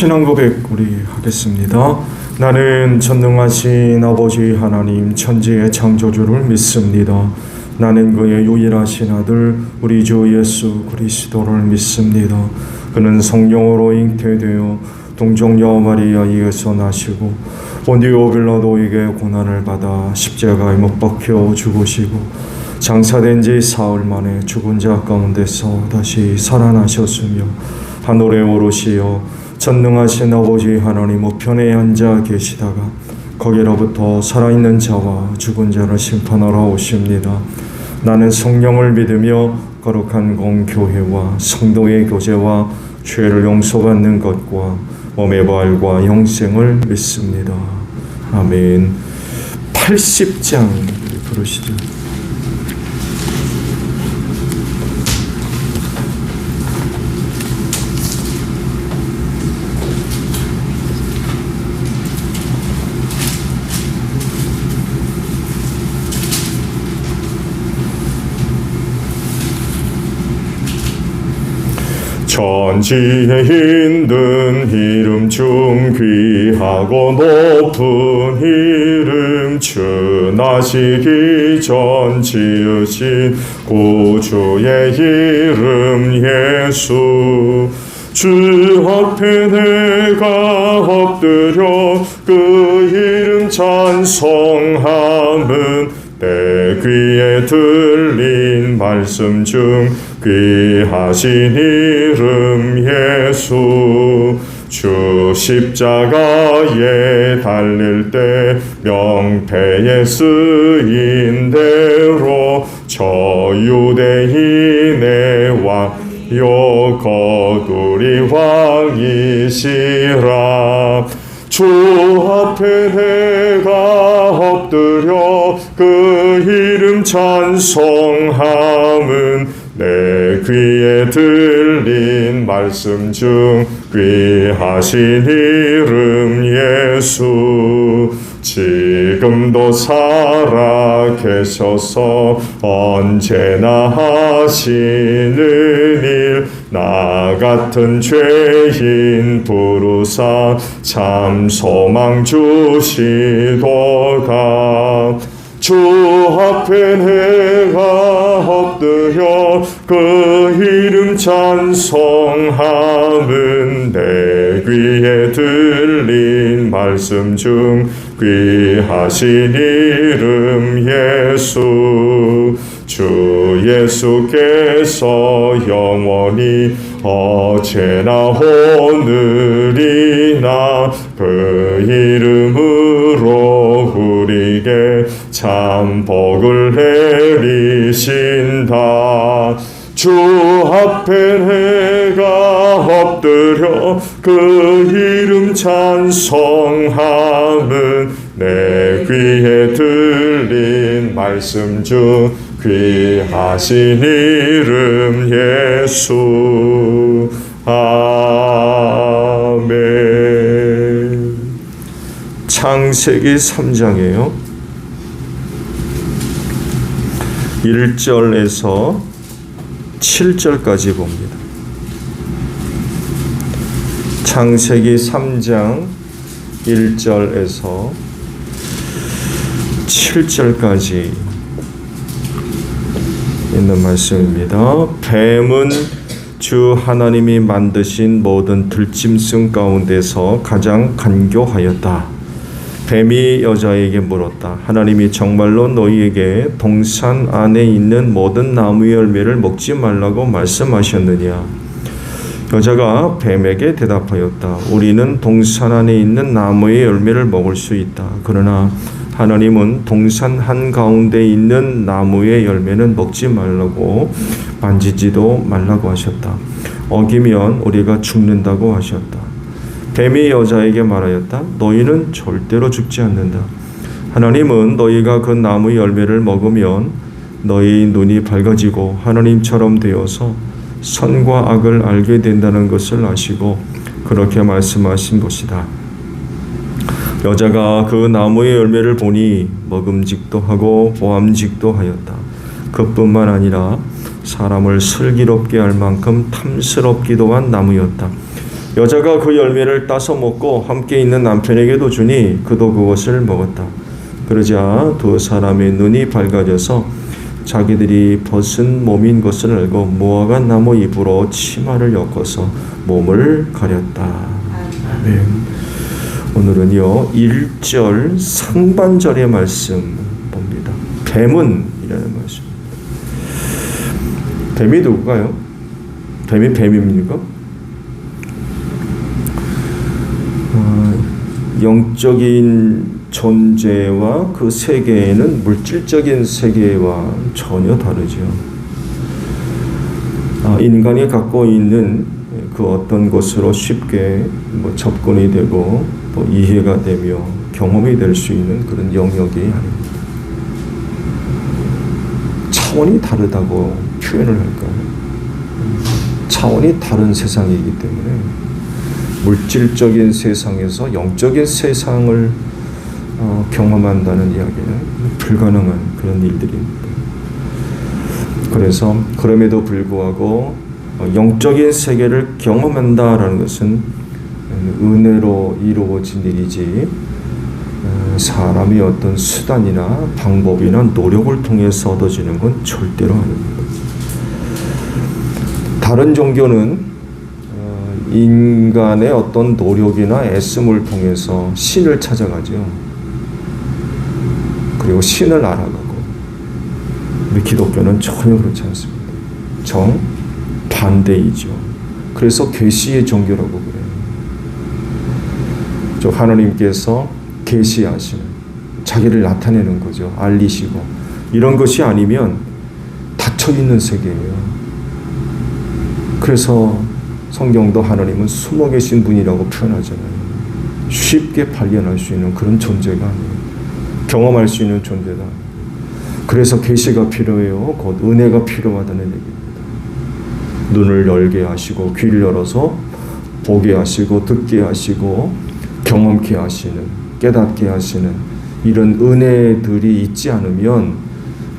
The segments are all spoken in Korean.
신앙 고백 우리 하겠습니다. 나는 전능하신 아버지 하나님 천지의 창조주를 믿습니다. 나는 그의 유일하신 아들 우리 주 예수 그리스도를 믿습니다. 그는 성령으로 잉태되어 동정녀 마리아에게서 나시고 본디오 빌라도에게 고난을 받아 십자가에 못 박혀 죽으시고 장사된 지 사흘 만에 죽은 자 가운데서 다시 살아나셨으며 하늘에 오르시어 전능하신 아버지 하나님 우편에 앉아 계시다가 거기로부터 살아있는 자와 죽은 자를 심판하러 오십니다. 나는 성령을 믿으며 거룩한 공교회와 성도의 교제와 죄를 용서받는 것과 몸의 부활과 영생을 믿습니다. 아멘. 80장 부르시죠. 천지에 있는 이름 중 귀하고 높은 이름 주나시기 전 지으신 구주의 이름 예수 주 앞에 내가 엎드려 그 이름 찬송함은 내 귀에 들린 말씀 중 귀하신 이름 예수 주 십자가에 달릴 때 명패에 쓰인 대로 저 유대인의 왕이요 거두리 왕이시라 주 앞에 내가 엎드려 그 이름 찬송함은 내 귀에 들린 말씀 중 귀하신 이름 예수 지금도 살아 계셔서 언제나 하시는 일 나 같은 죄인 부르사 참 소망 주시도다 주 앞에 내가 엎드려 그 이름 찬송함은 내 귀에 들린 말씀 중 귀하신 이름 예수 주 예수께서 영원히 어제나 오늘이나 그 이름으로 우리에게 참 복을 내리신다 주 앞에 내가 엎드려 그 이름 찬송함은 내 귀에 들린 말씀 중 귀하신 이름 예수 아멘. 창세기 3장이에요. 1절에서 7절까지 봅니다. 창세기 3장 1절에서 7절까지 있는 말씀입니다. 뱀은 주 하나님이 만드신 모든 들짐승 가운데서 가장 간교하였다. 뱀이 여자에게 물었다. 하나님이 정말로 너희에게 동산 안에 있는 모든 나무의 열매를 먹지 말라고 말씀하셨느냐? 여자가 뱀에게 대답하였다. 우리는 동산 안에 있는 나무의 열매를 먹을 수 있다. 그러나 하나님은 동산 한가운데 있는 나무의 열매는 먹지 말라고 만지지도 말라고 하셨다. 어기면 우리가 죽는다고 하셨다. 뱀이 여자에게 말하였다. 너희는 절대로 죽지 않는다. 하나님은 너희가 그 나무의 열매를 먹으면 너희 눈이 밝아지고 하나님처럼 되어서 선과 악을 알게 된다는 것을 아시고 그렇게 말씀하신 것이다. 여자가 그 나무의 열매를 보니 먹음직도 하고 보암직도 하였다. 그뿐만 아니라 사람을 슬기롭게 할 만큼 탐스럽기도 한 나무였다. 여자가 그 열매를 따서 먹고 함께 있는 남편에게도 주니 그도 그것을 먹었다. 그러자 두 사람의 눈이 밝아져서 자기들이 벗은 몸인 것을 알고 무화과 나무 잎으로 치마를 엮어서 몸을 가렸다. 아멘. 오늘은요 1절 상반절의 말씀 봅니다. 뱀은 이라는 말씀입니다. 뱀이 누굴까요? 뱀이 뱀입니까? 영적인 존재와 그 세계에는 물질적인 세계와 전혀 다르죠. 인간이 갖고 있는 그 어떤 것으로 쉽게 접근이 되고 또 이해가 되며 경험이 될 수 있는 그런 영역이 아닙니다. 차원이 다르다고 표현을 할까요? 차원이 다른 세상이기 때문에 물질적인 세상에서 영적인 세상을 경험한다는 이야기는 불가능한 그런 일들입니다. 그래서 그럼에도 불구하고 영적인 세계를 경험한다라는 것은 은혜로 이루어진 일이지 사람이 어떤 수단이나 방법이나 노력을 통해서 얻어지는 건 절대로 아닙니다. 다른 종교는 인간의 어떤 노력이나 애씀을 통해서 신을 찾아가죠. 그리고 신을 알아가고. 근데 기독교는 전혀 그렇지 않습니다. 정반대이죠. 그래서 계시의 종교라고 그래요. 하나님께서 계시하시는, 자기를 나타내는 거죠. 알리시고. 이런 것이 아니면 닫혀있는 세계예요. 그래서 성경도 하나님은 숨어 계신 분이라고 표현하잖아요. 쉽게 발견할 수 있는 그런 존재가 아니에요. 경험할 수 있는 존재다. 그래서 계시가 필요해요. 곧 은혜가 필요하다는 얘기입니다. 눈을 열게 하시고 귀를 열어서 보게 하시고 듣게 하시고 경험케 하시는, 깨닫게 하시는 이런 은혜들이 있지 않으면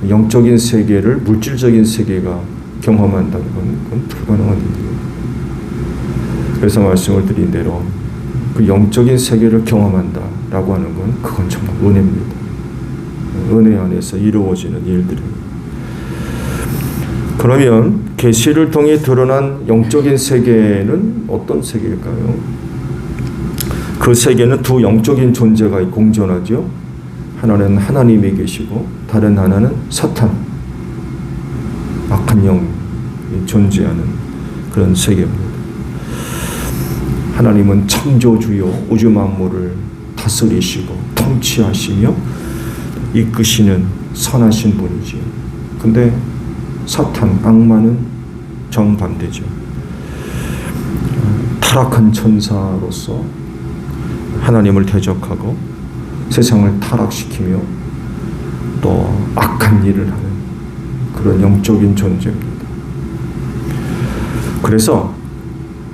영적인 세계를 물질적인 세계가 경험한다는 건 불가능한 일이에요. 그래서 말씀을 드린 대로 그 영적인 세계를 경험한다라고 하는 건 그건 정말 은혜입니다. 은혜 안에서 이루어지는 일들입니다. 그러면 계시를 통해 드러난 영적인 세계는 어떤 세계일까요? 그 세계는 두 영적인 존재가 공존하죠. 하나는 하나님이 계시고 다른 하나는 사탄, 악한 영이 존재하는 그런 세계입니다. 하나님은 창조주요 우주 만물을 다스리시고 통치하시며 이끄시는 선하신 분이지요. 근데 사탄, 악마는 정반대죠. 타락한 천사로서 하나님을 대적하고 세상을 타락시키며 또 악한 일을 하는 그런 영적인 존재입니다. 그래서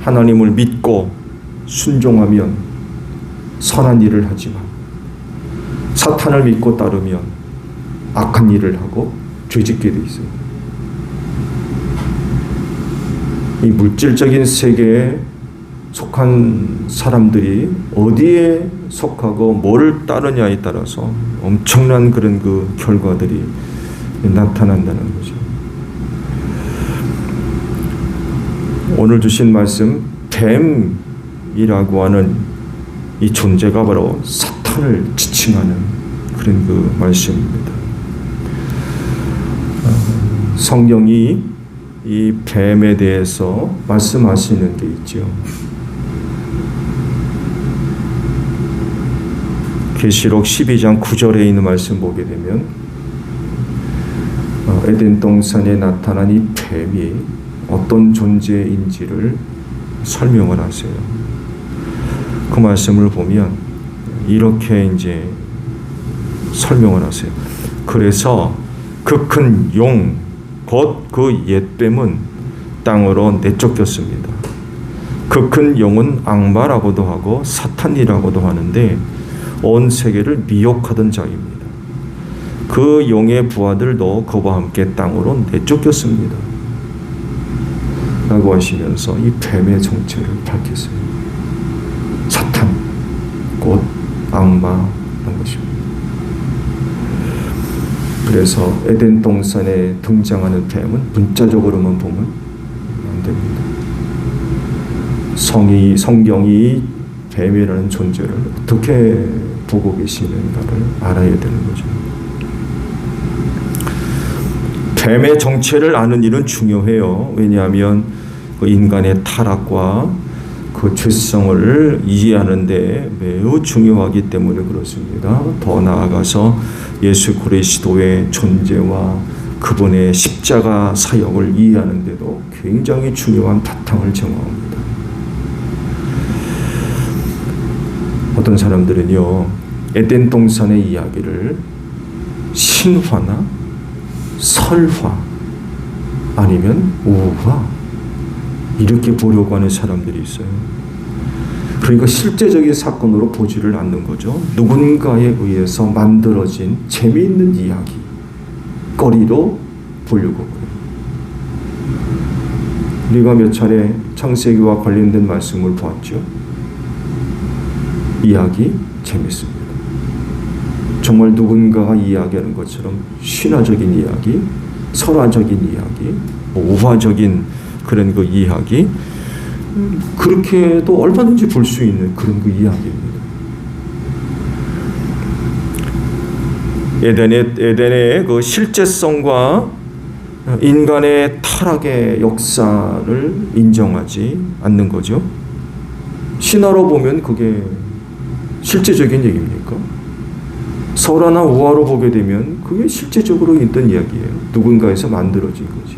하나님을 믿고 순종하면 선한 일을 하지만 사탄을 믿고 따르면 악한 일을 하고 죄짓게 돼 있어요. 이 물질적인 세계에 속한 사람들이 어디에 속하고 뭐를 따르냐에 따라서 엄청난 그런 그 결과들이 나타난다는 거죠. 오늘 주신 말씀 뱀이라고 하는 이 존재가 바로 사탄을 지칭하는 그런 그 말씀입니다. 성경이 이 뱀에 대해서 말씀하시는 게 있죠. 계시록 12장 9절에 있는 말씀 보게 되면 에덴 동산에 나타난 이 뱀이 어떤 존재인지를 설명을 하세요. 그 말씀을 보면 이렇게 이제 설명을 하세요. 그래서 그 큰 용, 곧 그 옛뱀은 땅으로 내쫓겼습니다. 그 큰 용은 악마라고도 하고 사탄이라고도 하는데 온 세계를 미혹하던 자입니다. 그 용의 부하들도 그와 함께 땅으로 내쫓겼습니다. 라고 하시면서 이 뱀의 정체를 밝혔어요. 악마라는 것입니다. 그래서 에덴 동산에 등장하는 뱀은 문자적으로만 보면 안 됩니다. 성경이 뱀이라는 존재를 어떻게 보고 계시는가를 알아야 되는 거죠. 뱀의 정체를 아는 일은 중요해요. 왜냐하면 그 인간의 타락과 그 죄성을 이해하는 데 매우 중요하기 때문에 그렇습니다. 더 나아가서 예수 그리스도의 존재와 그분의 십자가 사역을 이해하는 데도 굉장히 중요한 바탕을 제공합니다. 어떤 사람들은요, 에덴 동산의 이야기를 신화나 설화 아니면 우화 이렇게 보려고 하는 사람들이 있어요. 그러니까 실제적인 사건으로 보지를 않는 거죠. 누군가에 의해서 만들어진 재미있는 이야기 거리로 보려고 그래요. 우리가 몇 차례 창세기와 관련된 말씀을 보았죠. 이야기 재밌습니다. 정말 누군가가 이야기하는 것처럼 신화적인 이야기, 설화적인 이야기, 우화적인 그런 그 이야기, 그렇게도 얼마든지 볼 수 있는 그런 그 이야기입니다. 에덴의 그 실제성과 인간의 타락의 역사를 인정하지 않는 거죠. 신화로 보면 그게 실제적인 얘기입니까? 설화나 우화로 보게 되면 그게 실제적으로 있던 이야기예요. 누군가에서 만들어진 거지.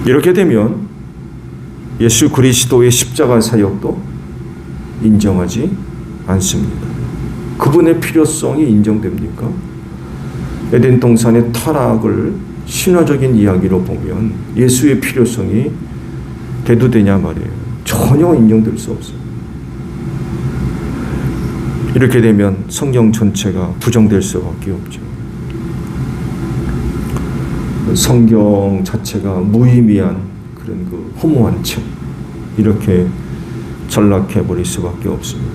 이렇게 되면 예수 그리스도의 십자가 사역도 인정하지 않습니다. 그분의 필요성이 인정됩니까? 에덴 동산의 타락을 신화적인 이야기로 보면 예수의 필요성이 대두되냐 말이에요. 전혀 인정될 수 없어요. 이렇게 되면 성경 전체가 부정될 수밖에 없죠. 성경 자체가 무의미한 그런 그 허무한 책 이렇게 전락해 버릴 수밖에 없습니다.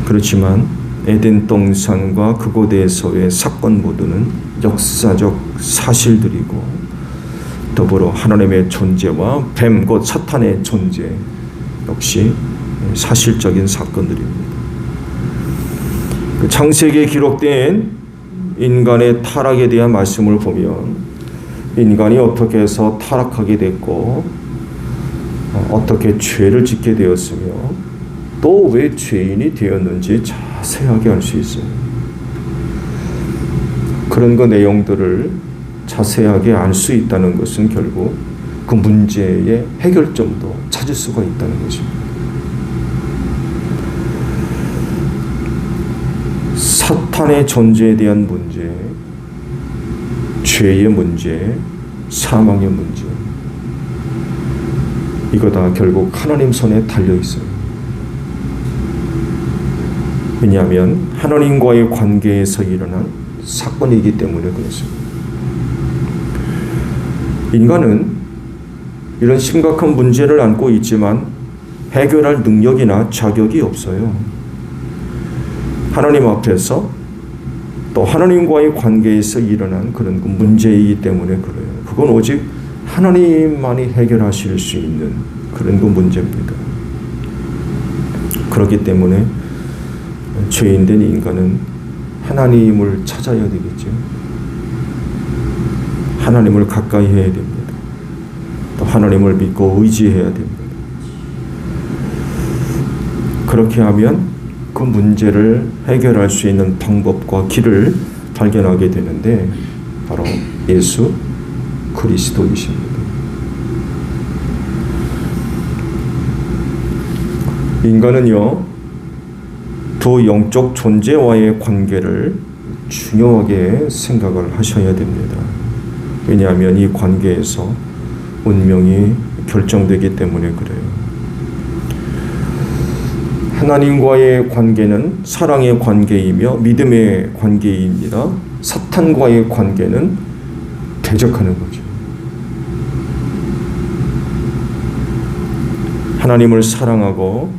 그렇지만 에덴 동산과 그곳에서의 사건 모두는 역사적 사실들이고 더불어 하나님의 존재와 뱀 곧 사탄의 존재 역시 사실적인 사건들입니다. 창세기에 기록된 인간의 타락에 대한 말씀을 보면 인간이 어떻게 해서 타락하게 됐고 어떻게 죄를 짓게 되었으며 또 왜 죄인이 되었는지 자세하게 알 수 있어요. 그런 그 내용들을 자세하게 알 수 있다는 것은 결국 그 문제의 해결점도 찾을 수가 있다는 것입니다. 사탄의 존재에 대한 문제, 죄의 문제, 사망의 문제, 이거 다 결국 하나님 손에 달려 있어요. 왜냐하면 하나님과의 관계에서 일어난 사건이기 때문에 그렇습니다. 인간은 이런 심각한 문제를 안고 있지만 해결할 능력이나 자격이 없어요. 하나님 앞에서 또 하나님과의 관계에서 일어난 그런 문제이기 때문에 그래요. 그건 오직 하나님만이 해결하실 수 있는 그런 그 문제입니다. 그렇기 때문에 죄인된 인간은 하나님을 찾아야 되겠죠. 하나님을 가까이 해야 됩니다. 또 하나님을 믿고 의지해야 됩니다. 그렇게 하면 그 문제를 해결할 수 있는 방법과 길을 발견하게 되는데 바로 예수 그리스도이십니다. 인간은요, 두 영적 존재와의 관계를 중요하게 생각을 하셔야 됩니다. 왜냐하면 이 관계에서 운명이 결정되기 때문에 그래요. 하나님과의 관계는 사랑의 관계이며 믿음의 관계입니다. 사탄과의 관계는 대적하는 거죠. 하나님을 사랑하고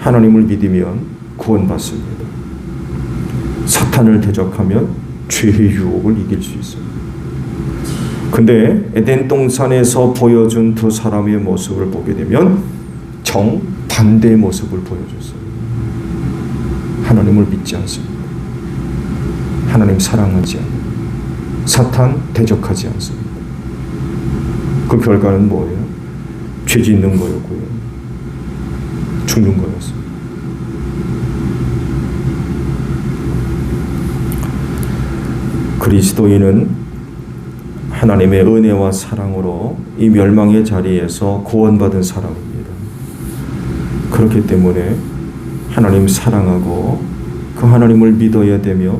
하나님을 믿으면 구원받습니다. 사탄을 대적하면 죄의 유혹을 이길 수 있습니다. 근데 에덴 동산에서 보여준 두 사람의 모습을 보게 되면 정반대의 모습을 보여줬어요. 하나님을 믿지 않습니다. 하나님 사랑하지 않아요. 사탄 대적하지 않습니다. 그 결과는 뭐예요? 죄 짓는 거였고요. 죽는 거였어요. 그리스도인은 하나님의 은혜와 사랑으로 이 멸망의 자리에서 구원받은 사람입니다. 그렇기 때문에 하나님 사랑하고 그 하나님을 믿어야 되며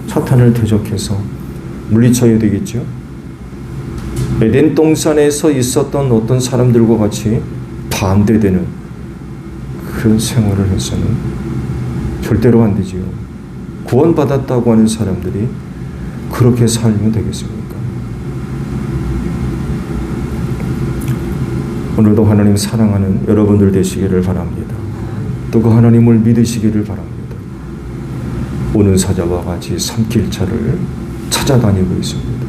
사탄을 대적해서 물리쳐야 되겠죠. 에덴 동산에서 있었던 어떤 사람들과 같이 반대되는 그런 생활을 해서는 절대로 안 되지요. 구원받았다고 하는 사람들이 그렇게 살면 되겠습니까? 오늘도 하나님 사랑하는 여러분들 되시기를 바랍니다. 또 그 하나님을 믿으시기를 바랍니다. 오는 사자와 같이 삼킬차를 찾아다니고 있습니다.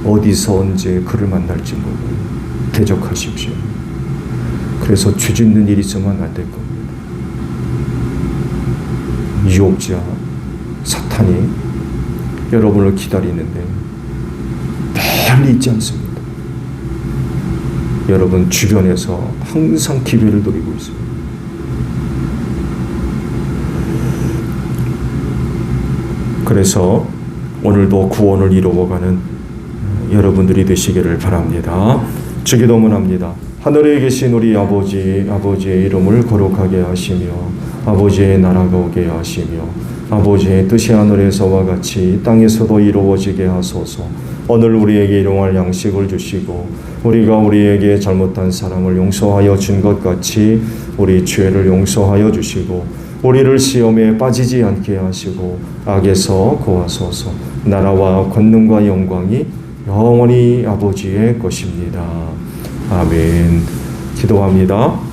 어디서 언제 그를 만날지 모르고 대적하십시오. 그래서 죄 짓는 일이 있으면 안 될 겁니다. 유혹자 사탄이 여러분을 기다리는데 멀리 있지 않습니다. 여러분 주변에서 항상 기회를 노리고 있습니다. 그래서 오늘도 구원을 이루어가는 여러분들이 되시기를 바랍니다. 주기도문합니다. 하늘에 계신 우리 아버지, 아버지의 이름을 거룩하게 하시며 아버지의 나라가 오게 하시며 아버지의 뜻이 하늘에서와 같이 땅에서도 이루어지게 하소서. 오늘 우리에게 일용할 양식을 주시고 우리가 우리에게 잘못한 사람을 용서하여 준 것 같이 우리 죄를 용서하여 주시고 우리를 시험에 빠지지 않게 하시고 악에서 구하소서. 나라와 권능과 영광이 영원히 아버지의 것입니다. 아멘. 기도합니다.